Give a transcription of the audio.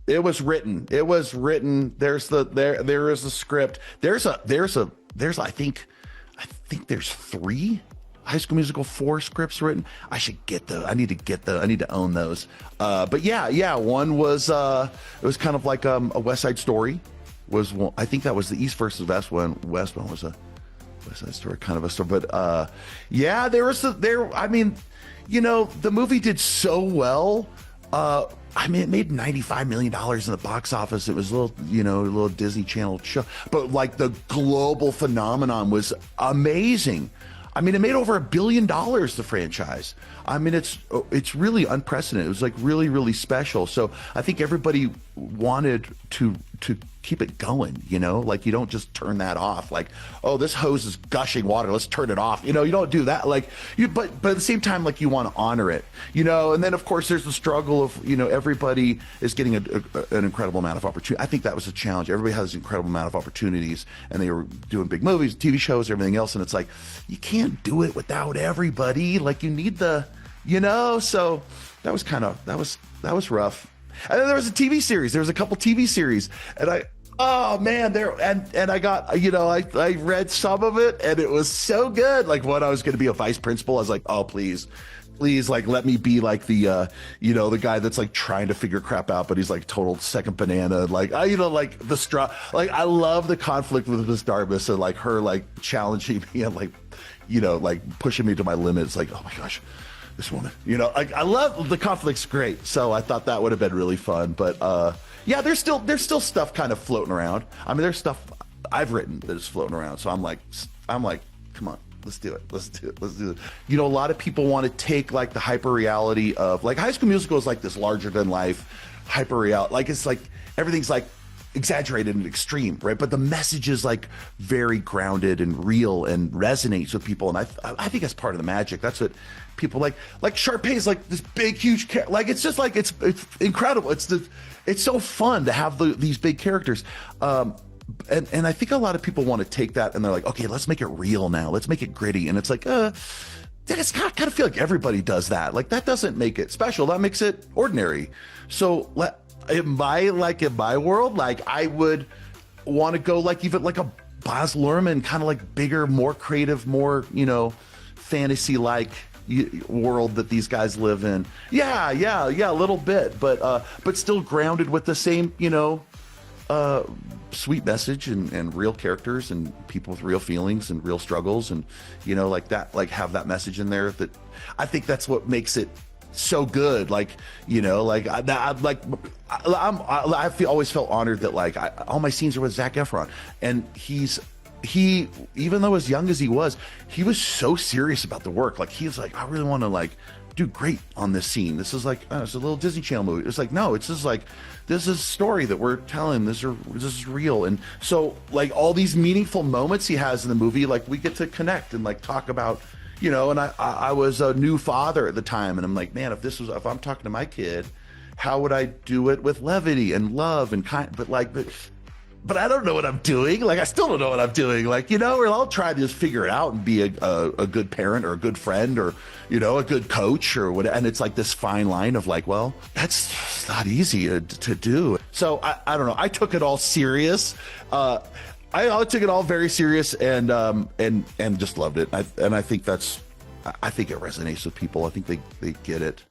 It was written. It was written. There is a script. There's I think there's three High School Musical 4 scripts written. I should get the. I need to get the. I need to own those. But yeah. One was it was kind of like a West Side Story. Was one, I think that was the East versus West one. West one was a West Side Story kind of a story. But yeah, there was there. I mean, the movie did so well. I mean, it made $95 million in the box office. It was a little Disney Channel show, but like the global phenomenon was amazing. I mean, it made over $1 billion, the franchise. I mean, it's really unprecedented. It was like really, really special. So I think everybody wanted to keep it going, like you don't just turn that off. Like, oh, this hose is gushing water, let's turn it off. You don't do that. Like but at the same time, like you want to honor it, and then of course there's the struggle of, everybody is getting an incredible amount of opportunity. I think that was a challenge. Everybody has an incredible amount of opportunities and they were doing big movies, TV shows, everything else. And it's like, you can't do it without everybody. Like you need so that was rough. And then there was a TV series. There was a couple TV series, and oh man, and I got, I read some of it, and it was so good. Like when I was going to be a vice principal, I was like, oh please, like let me be like the, the guy that's like trying to figure crap out, but he's like total second banana. Like like the straw. Like I love the conflict with Miss Darbus and like her like challenging me and like, like pushing me to my limits. Like, oh my gosh, this woman, I love the conflict's great. So I thought that would have been really fun. But yeah, there's still stuff kind of floating around. I mean, there's stuff I've written that is floating around. So I'm like, come on, let's do it. Let's do it. A lot of people want to take like the hyper reality of like High School Musical is like this larger than life hyper reality. Like it's like everything's like exaggerated and extreme, right? But the message is like very grounded and real and resonates with people. And I think that's part of the magic. That's what people like Sharpay's like this big, huge, like, it's just like, it's incredible. It's so fun to have these big characters. And I think a lot of people want to take that and they're like, okay, let's make it real now. Let's make it gritty. And it's like, it's kind of feel like everybody does that. Like that doesn't make it special. That makes it ordinary. So in my world, like I would want to go like even like a Baz Luhrmann kind of like bigger, more creative, more, fantasy like world that these guys live in. Yeah, a little bit, but still grounded with the same, sweet message and real characters and people with real feelings and real struggles and, like that, like have that message in there. That I think that's what makes it so good. Like, like I always felt honored that like all my scenes are with Zac Efron, and he even though as young as he was so serious about the work. Like he's like, I really want to like do great on this scene. This is like it's a little Disney Channel movie. It's like, no, it's just like, this is a story that we're telling. This is real. And so like all these meaningful moments he has in the movie, like we get to connect and like talk about, and I was a new father at the time, and I'm like, man, if I'm talking to my kid, how would I do it with levity and love and kind, but I don't know what I'm doing. Like, I still don't know what I'm doing. Like, or I'll try to just figure it out and be a good parent or a good friend or, a good coach or whatever. And it's like this fine line of like, well, that's not easy to do. So I don't know. I took it all serious. I took it all very serious and just loved it. I think it resonates with people. I think they get it.